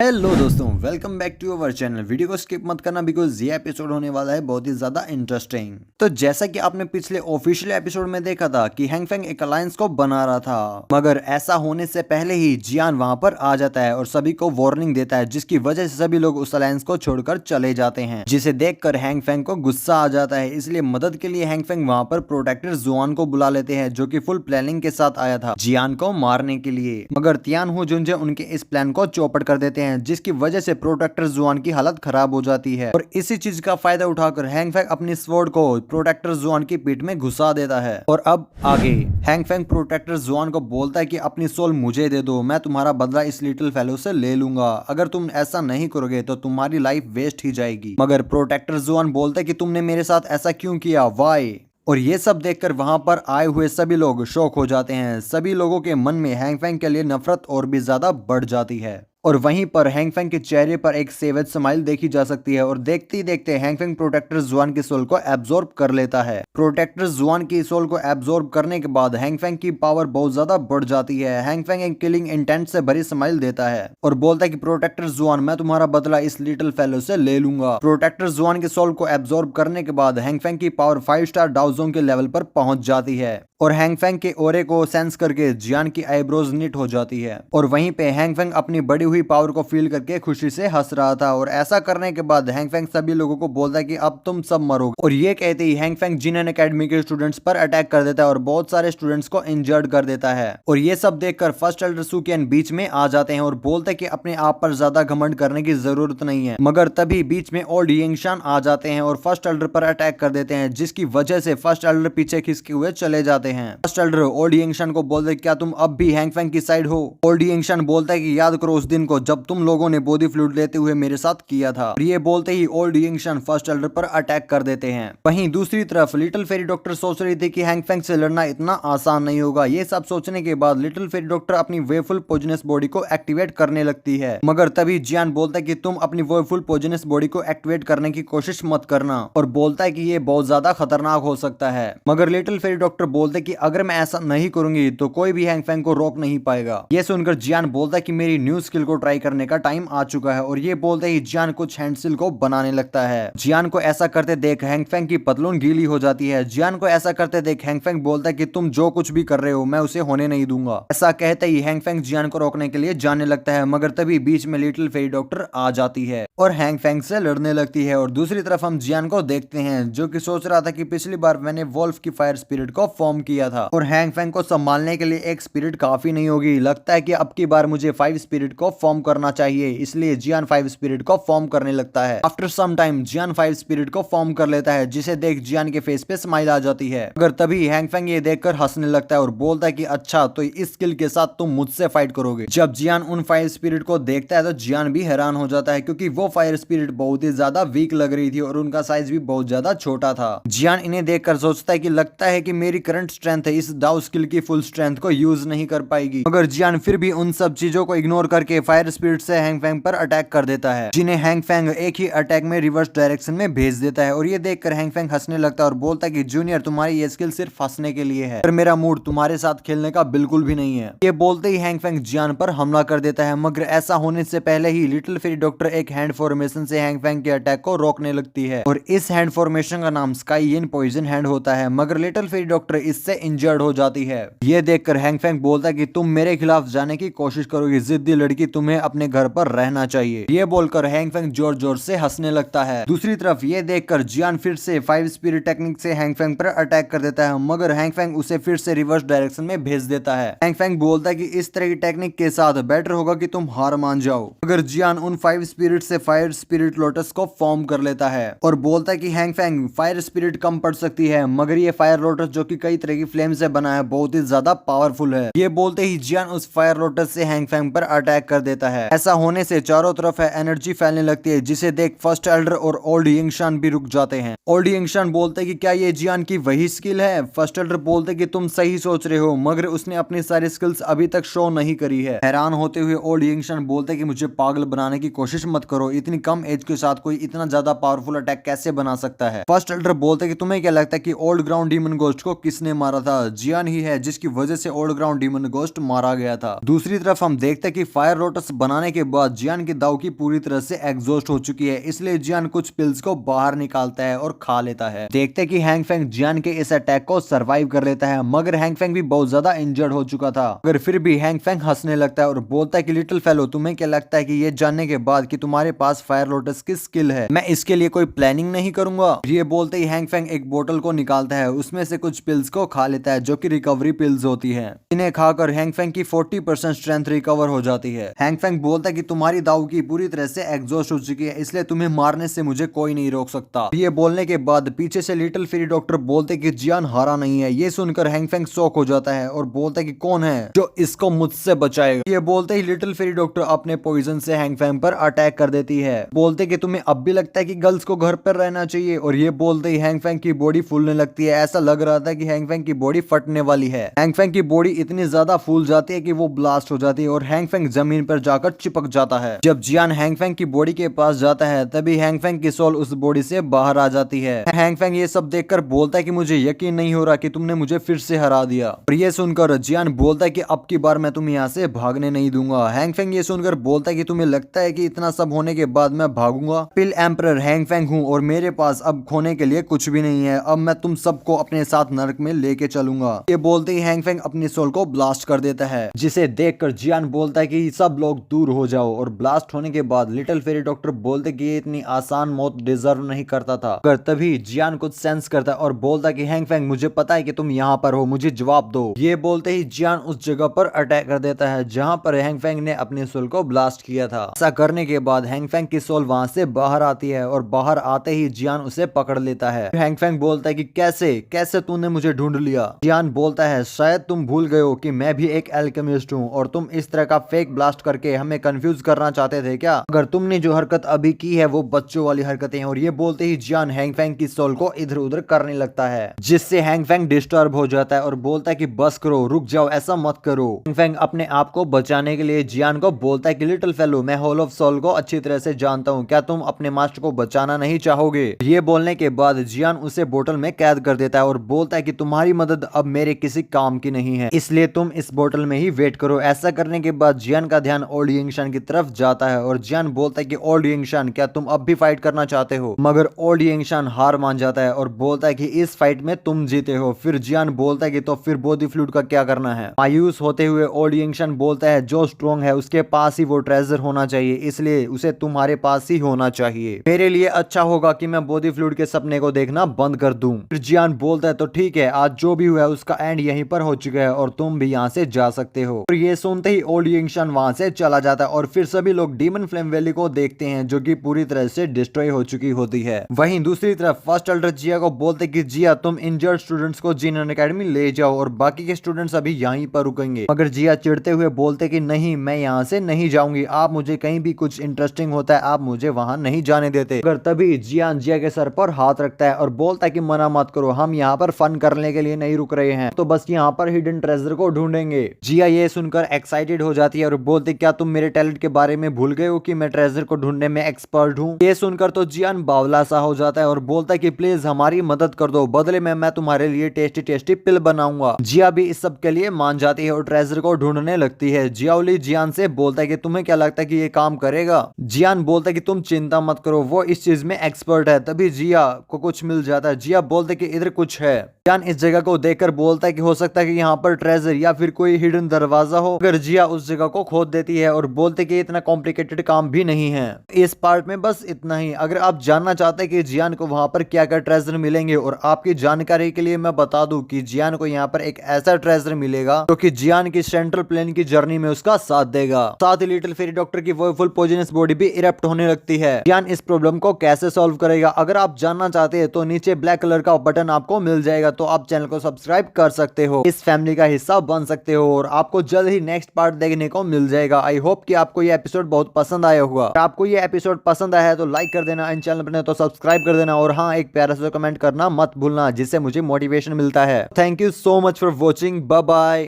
Hello दोस्तों, welcome back to our channel. Video को skip मत करना बिकॉज ये एपिसोड होने वाला है बहुत ही ज्यादा इंटरेस्टिंग। तो जैसा कि आपने पिछले ऑफिशियल एपिसोड में देखा था कि हैंगफेंग एक अलायंस को बना रहा था, मगर ऐसा होने से पहले ही जियान वहां पर आ जाता है और सभी को वार्निंग देता है, जिसकी वजह से सभी लोग उस अलायंस को छोड़कर चले जाते हैं, जिसे देखकर हैंगफेंग को गुस्सा आ जाता है। इसलिए मदद के लिए हैंगफेंग वहां पर प्रोटेक्टर जुआन को बुला लेते हैं, जो कि फुल प्लानिंग के साथ आया था जियान को मारने के लिए। मगर तियान हो जुनजे उनके इस प्लान को चौपट कर देते हैं, जिसकी वजह से प्रोटेक्टर जुआन की हालत खराब हो जाती है। और इसी चीज का फायदा उठाकर हैंगफेंग अपनी स्वॉर्ड को प्रोटेक्टर जुआन की पीठ में घुसा देता है। और अब आगे हैंगफेंग प्रोटेक्टर जुआन को बोलता है कि अपनी सोल मुझे दे दो, मैं तुम्हारा बदला इस लिटिल फेलो से ले लूंगा। अगर तुम ऐसा नहीं करोगे तो तुम्हारी लाइफ वेस्ट ही जाएगी। मगर प्रोटेक्टर जुआन बोलता है कि तुमने मेरे साथ ऐसा क्यों किया, वाई। और ये सब देखकर वहां पर आए हुए सभी लोग शॉक हो जाते हैं। सभी लोगों के मन में हैंगफेंग के लिए नफरत और भी ज्यादा बढ़ जाती है। और वहीं पर हैंगफेंग के चेहरे पर एक सेवेज स्माइल देखी जा सकती है। और देखते ही देखते हैंगफेंग प्रोटेक्टर जुआन की सोल को एब्जॉर्ब कर लेता है। प्रोटेक्टर जुआन की सोल को एब्जॉर्ब करने के बाद हैंगफेंग की पावर बहुत ज्यादा बढ़ जाती है। हैंगफेंग एक किलिंग इंटेंट से भरी स्माइल देता है और बोलता है कि प्रोटेक्टर जुआन, मैं तुम्हारा बदला इस लिटिल फेलो से ले लूंगा। प्रोटेक्टर जुआन की सोल को एब्जॉर्ब करने के बाद हैंगफेंग की पावर 5 स्टार डाउजोंग के लेवल पर पहुंच जाती है। और हैंगफेंग के ओरे को सेंस करके जियान की आईब्रोज निट हो जाती है। और वहीं पे हैंगफेंग अपनी बढ़ी हुई पावर को फील करके खुशी से हंस रहा था। और ऐसा करने के बाद हैंगफेंग सभी लोगों को बोलता है कि अब तुम सब मरोगे। और ये कहते ही हैंगफेंग जिनन एकेडमी के स्टूडेंट्स पर अटैक कर देता है और बहुत सारे स्टूडेंट्स को इंजर्ड कर देता है। और ये सब देखकर फर्स्ट एल्डर सुकियन बीच में आ जाते हैं और बोलते हैं कि अपने आप पर ज्यादा घमंड करने की जरूरत नहीं है। मगर तभी बीच में ओल्ड यिंगशान आ जाते हैं और फर्स्ट एल्डर पर अटैक कर देते हैं, जिसकी वजह से फर्स्ट एल्डर पीछे खिसके हुए चले जाते हैं। फर्स्ट एल्डर ओल्ड यिंगशान को बोलते क्या तुम अब भी हैंगफेंग की साइड हो। ओल्ड यिंगशान बोलता है कि याद करो उस दिन को जब तुम लोगों ने बॉडी फ्लूइड लेते हुए मेरे साथ किया था। और ये बोलते ही ओल्ड यिंगशान फर्स्ट एल्डर पर अटैक कर देते हैं। वहीं दूसरी तरफ लिटिल फेरी डॉक्टर सोच रही थी कि हैंगफेंग से लड़ना इतना आसान नहीं होगा। ये सब सोचने के बाद लिटिल फेरी डॉक्टर अपनी वेफुल पोजनस बॉडी को एक्टिवेट करने लगती है। मगर तभी जियान बोलता है कि तुम अपनी वेफुल पोजनस बॉडी को एक्टिवेट करने की कोशिश मत करना, और बोलता है कि ये बहुत ज्यादा खतरनाक हो सकता है। मगर लिटिल फेरी डॉक्टर बोलते कि अगर मैं ऐसा नहीं करूंगी तो कोई भी हैंगफेंग को रोक नहीं पाएगा। ये सुनकर जियान बोलता है कि मेरी न्यू स्किल को ट्राई करने का टाइम आ चुका है। और ये बोलते ही जियान कुछ हैंडसिल को बनाने लगता है। जियान को ऐसा करते देख हैंगफेंग की पतलून गीली हो जाती है। जियान को ऐसा करते देख हैंगफेंग बोलता है कि तुम जो कुछ भी कर रहे हो मैं उसे होने नहीं दूंगा। ऐसा कहते ही हैंगफेंग जियान को रोकने के लिए जाने लगता है, मगर तभी बीच में लिटिल फेरी डॉक्टर आ जाती है और हैंगफेंग से लड़ने लगती है। और दूसरी तरफ हम जियान को देखते हैं, जो कि सोच रहा था कि पिछली बार मैंने वोल्फ की फायर स्पिरिट को फॉर्म किया था और हैंगफेंग को संभालने के लिए एक स्पिरिट काफी नहीं होगी। लगता है कि अब की बार मुझे 5 स्पिरिट को फॉर्म करना चाहिए। इसलिए जियान 5 स्पिरिट को फॉर्म करने लगता है। आफ्टर सम टाइम जियान 5 स्पिरिट को फॉर्म कर लेता है, जिसे देख जियान के फेस पे स्माइल आ जाती है। मगर तभी हैंगफेंग ये देखकर हंसने लगता है और बोलता है कि अच्छा तो इस स्किल के साथ तुम मुझसे फाइट करोगे। जब जियान उन 5 स्पिरिट को देखता है तो जियान भी हैरान हो जाता है, क्योंकि वो फायर स्पिरिट बहुत ही ज्यादा वीक लग रही थी और उनका साइज भी बहुत ज्यादा छोटा था। जियान इन्हें देखकर सोचता है कि लगता है कि मेरी करंट स्ट्रेंथ है इस दाव स्किल की फुल स्ट्रेंथ को यूज नहीं कर पाएगी। मगर जियान फिर भी उन सब चीजों को इग्नोर करके फायर स्पिरिट से हैंगफेंग पर अटैक कर देता है, जिन्हें हैंगफेंग एक ही अटैक में रिवर्स डायरेक्शन में भेज देता है। और ये देखकर हैंगफेंग हंसने लगता है और बोलता है कि जूनियर तुम्हारी ये स्किल सिर्फ हंसने के लिए है, पर मेरा मूड तुम्हारे साथ खेलने का बिल्कुल भी नहीं है। ये बोलते ही हैंगफेंग जियान पर हमला कर देता है, मगर ऐसा होने से पहले ही लिटिल फेरी डॉक्टर एक हैंड फॉर्मेशन से हैंगफेंग के अटैक को रोकने लगती है। और इस हैंड फॉर्मेशन का नाम स्काई यिन पॉइजन हैंड होता है, मगर लिटिल फेरी डॉक्टर इससे इंजर्ड हो जाती है। ये देखकर हैंगफेंग बोलता है कि तुम मेरे खिलाफ जाने की कोशिश करोगी, जिद्दी लड़की, तुम्हें अपने घर पर रहना चाहिए। ये बोलकर हैंगफेंग जोर जोर से हंसने लगता है। दूसरी तरफ ये देखकर जियान फिर से 5 स्पिरिट टेक्निक से हैंगफेंग पर अटैक कर देता है, मगर हैंगफेंग उसे फिर से रिवर्स डायरेक्शन में भेज देता है। हैंगफेंग बोलता है कि इस तरह की टेक्निक के साथ बेटर होगा कि तुम हार मान जाओ। मगर जियान उन 5 स्पिरिट से फायर स्पिरिट लोटस को फॉर्म कर लेता है और बोलता है कि हैंगफेंग फायर स्पिरिट कम पड़ सकती है, मगर ये फायर लोटस जो कि कई तरह की फ्लेम से बना है बहुत ही ज्यादा पावरफुल है। ये बोलते ही जियान उस फायर लोटस से हैंगफेंग पर अटैक कर देता है। ऐसा होने से चारों तरफ एनर्जी फैलने लगती है, जिसे देख फर्स्ट एल्डर और ओल्ड यिंगशान भी रुक जाते हैं। ओल्ड यिंगशान बोलते कि क्या ये जियान की वही स्किल है। फर्स्ट एल्डर बोलते कि तुम सही सोच रहे हो, मगर उसने अपनी सारी स्किल्स अभी तक शो नहीं करी है। हैरान होते हुए ओल्ड यिंगशान बोलते कि मुझे पागल बनाने की कोशिश मत करो, इतनी कम एज के साथ कोई इतना ज्यादा पावरफुल अटैक कैसे बना सकता है। फर्स्ट एल्डर बोलते कि तुम्हें क्या लगता है कि ओल्ड ग्राउंड डीमन गोस्ट को किसने मारा था, जियान ही है जिसकी वजह से ओल्ड ग्राउंड डीमन गोस्ट मारा गया था। दूसरी तरफ हम देखते हैं कि फायर लोटस बनाने के बाद जियान की दाव की पूरी तरह से एग्जॉस्ट हो चुकी है, इसलिए जियान कुछ पिल्स को बाहर निकालता है और खा लेता है। देखते हैं कि हैंग फेंग जियान के इस अटैक को सरवाइव कर लेता है, मगर हैंग फेंग भी बहुत ज्यादा इंजर्ड हो चुका था। मगर फिर भी हैंग फेंग हंसने लगता है और बोलता है कि लिटिल फेलो, तुम्हें क्या लगता है कि ये जानने के बाद कि तुम्हारे पास फायर लोटस की स्किल है, मैं इसके लिए कोई प्लानिंग नहीं करूंगा? ये बोलते ही हैंग फेंग एक बोतल को निकालता है, उसमें से कुछ पिल्स को खा लेता है जो कि रिकवरी पिल्स होती है। इन्हें खाकर हैंग फेंग की 40% स्ट्रेंथ रिकवर हो जाती है। हैंग फेंग बोलता है कि तुम्हारी दाव की पूरी तरह से एग्जॉस्ट हो चुकी है, इसलिए तुम्हें मारने से मुझे कोई नहीं रोक सकता। ये बोलने के बाद पीछे से लिटिल फेरी डॉक्टर बोलते कि जियान हारा नहीं है। ये सुनकर हैंग फेंग शॉक हो जाता है और बोलता है कि कौन है जो इसको मुझसे बचाएगा। ये बोलते ही लिटिल फेरी डॉक्टर अपने पॉइजन से हैंग फेंग पर अटैक कर देती है। बोलते कि तुम्हें अब भी लगता है कि गर्ल्स को घर पर रहना चाहिए, और ये बोलते ही हैंग फेंग की बॉडी फूलने लगती है। ऐसा लग रहा था कि हैंग फेंग की बॉडी फटने वाली है। हैंग फेंग की बॉडी इतनी ज्यादा फूल जाती है कि वो ब्लास्ट हो जाती है और हैंग फेंग जमीन पर जाकर चिपक जाता है। जब जियान हैंग फेंग की बॉडी के पास जाता है तभी हैंग फेंग की सोल उस बॉडी से बाहर आ जाती है। हैंग फेंग ये सब देखकर बोलता है कि मुझे यकीन नहीं हो रहा कि तुमने मुझे फिर से हरा दिया। और ये सुनकर जियान बोलता है कि अब की बार मैं तुम्हें यहाँ से भागने नहीं दूंगा। हैंग फेंग ये सुनकर बोलता है कि तुम्हें लगता है कि इतना सब होने के बाद मैं भागूंगा? पिल एम्परर हैंग फेंग हूँ और मेरे पास अब खोने के लिए कुछ भी नहीं है। अब मैं तुम सबको अपने साथ नरक में लेके चलूंगा। ये बोलते ही हैंग फेंग अपनी सोल को ब्लास्ट कर देता है, जिसे देखकर जियान बोलता है कि सब लोग दूर हो जाओ। और ब्लास्ट होने के बाद लिटिल फेरी डॉक्टर बोलते कि ये इतनी आसान मौत डिजर्व नहीं करता था। पर तभी जियान कुछ सेंस करता है और बोलता कि हैंग फेंग मुझे पता है कि तुम यहाँ पर हो, मुझे जवाब दो। ये बोलते ही जियान उस जगह पर अटैक कर देता है जहाँ पर हैंग फेंग ने अपनी सोल को ब्लास्ट किया था। ऐसा करने के बाद हैंग फेंग की सोल वहां से बाहर आती है और बाहर आते ही जियान उसे पकड़ लेता है। हैंग फेंग बोलता है कि कैसे कैसे तूने मुझे ढूंढ लिया? जियान बोलता है शायद तुम भूल गए हो कि मैं भी एक एल्केमिस्ट हूँ और तुम इस तरह का फेक ब्लास्ट करके हमें कंफ्यूज करना चाहते थे क्या? अगर तुमने जो हरकत अभी की है वो बच्चों वाली हरकतें हैं। और ये बोलते ही जियान हैंग फेंग की सोल को इधर उधर करने लगता है, जिससे हैंग फेंग डिस्टर्ब हो जाता है और बोलता है कि बस करो, रुक जाओ, ऐसा मत करो। हैंग फेंग अपने आप को बचाने के लिए जियान को बोलता है कि लिटिल फेलो, मैं होल ऑफ सोल को अच्छी तरह से जानता हूँ, क्या तुम अपने मास्टर को बचाना नहीं चाहोगे? ये बोलने के बाद जियान उसे बोतल में कैद कर देता है और बोलता है कि तुम्हारी मदद अब मेरे किसी काम की नहीं है, इसलिए तुम इस बोतल में ही वेट करो। ऐसा करने के बाद जियान का ध्यान ओल्ड यिंगशान की तरफ जाता है और जियान बोलता है कि ओल्ड यिंगशान, क्या तुम अब भी फाइट करना चाहते हो? मगर ओल्ड यिंगशान हार मान जाता है और बोलता है कि इस फाइट में तुम जीते हो। फिर जियान बोलता है कि तो फिर बॉडी फ्लूइड का क्या करना है? मायूस होते हुए ओल्ड यिंगशान बोलता है जो स्ट्रॉन्ग है उसके पास ही वो ट्रेजर होना चाहिए, इसलिए उसे तुम्हारे पास ही होना चाहिए। मेरे लिए अच्छा होगा कि मैं बॉडी फ्लूइड के सपने को देखना बंद कर दूं। फिर जियान बोलता है तो ठीक है, आज जो भी हुआ है उसका एंड यहीं पर हो चुका है और तुम भी यहाँ से जा सकते हो। और ये सुनते ही ओल्ड यिंगशान वहां से चला जाता है और फिर सभी लोग डीमन फ्लेम वैली को देखते हैं जो कि पूरी तरह से डिस्ट्रॉय हो चुकी होती है। वहीं दूसरी तरफ फर्स्ट एल्डर जिया को बोलते कि जिया तुम इंजर्ड स्टूडेंट्स को जिनन एकेडमी ले जाओ और बाकी के स्टूडेंट्स अभी यहीं पर रुकेंगे। मगर जिया चिढ़ते हुए बोलते कि नहीं, मैं यहाँ से नहीं जाऊंगी, आप मुझे कहीं भी कुछ इंटरेस्टिंग होता है आप मुझे वहां नहीं जाने देते। मगर तभी जियान जिया के सर पर हाथ रखता है और बोलता है कि मना मत करो, हम यहाँ पर फन करने के लिए नहीं रुक रहे हैं, तो बस यहाँ पर हिडन ट्रेजर को ढूंढेंगे। जिया ये सुनकर एक्साइटेड हो जाती है और बोलती क्या तुम मेरे टैलेंट के बारे में भूल गए हो कि मैं ट्रेजर को ढूंढने में एक्सपर्ट हूँ? ये सुनकर तो जियान बावला सा हो जाता है और बोलता है कि प्लीज हमारी मदद कर दो, बदले में मैं तुम्हारे लिए टेस्टी टेस्टी पिल बनाऊंगा। जिया भी इस सब के लिए मान जाती है और ट्रेजर को ढूंढने लगती है। जियाउली जियान से बोलता है कि तुम्हें क्या लगता है कि ये काम करेगा? जियान बोलता है कि तुम चिंता मत करो, वो इस चीज में एक्सपर्ट है। तभी जिया को कुछ मिल जाता है। जिया बोलते कि इधर कुछ है। जियान इस जगह को देखकर बोलता है कि हो सकता है कि यहाँ पर ट्रेजर या फिर कोई हिडन दरवाजा हो। अगर जिया उस जगह को खोद देती है और बोलते कि इतना कॉम्प्लिकेटेड काम भी नहीं है। इस पार्ट में बस इतना ही। अगर आप जानना चाहते हैं कि जियान को वहां पर क्या क्या ट्रेजर मिलेंगे, और आपकी जानकारी के लिए मैं बता दूं कि जियान को यहाँ पर एक ऐसा ट्रेजर मिलेगा जो कि जियान की सेंट्रल प्लेन की जर्नी में उसका साथ देगा। साथ ही लिटिल फेरी डॉक्टर की वो फुल पॉइजनस बॉडी भी इरप्ट होने लगती है। जियान इस प्रॉब्लम को कैसे सॉल्व करेगा, अगर आप जानना चाहते हैं तो नीचे ब्लैक कलर का बटन आपको मिल जाएगा, तो आप चैनल को सब्सक्राइब कर सकते हो, इस फैमिली का हिस्सा बन सकते हो और आपको जल्द ही नेक्स्ट पार्ट देखने को मिल जाएगा। आई होप कि आपको ये एपिसोड बहुत पसंद आया होगा। अगर आपको ये एपिसोड पसंद आया है तो लाइक कर देना, इन चैनल पर तो सब्सक्राइब कर देना और हाँ, एक प्यारा सा कमेंट करना मत भूलना, जिससे मुझे मोटिवेशन मिलता है। Thank you so much for watching, bye bye.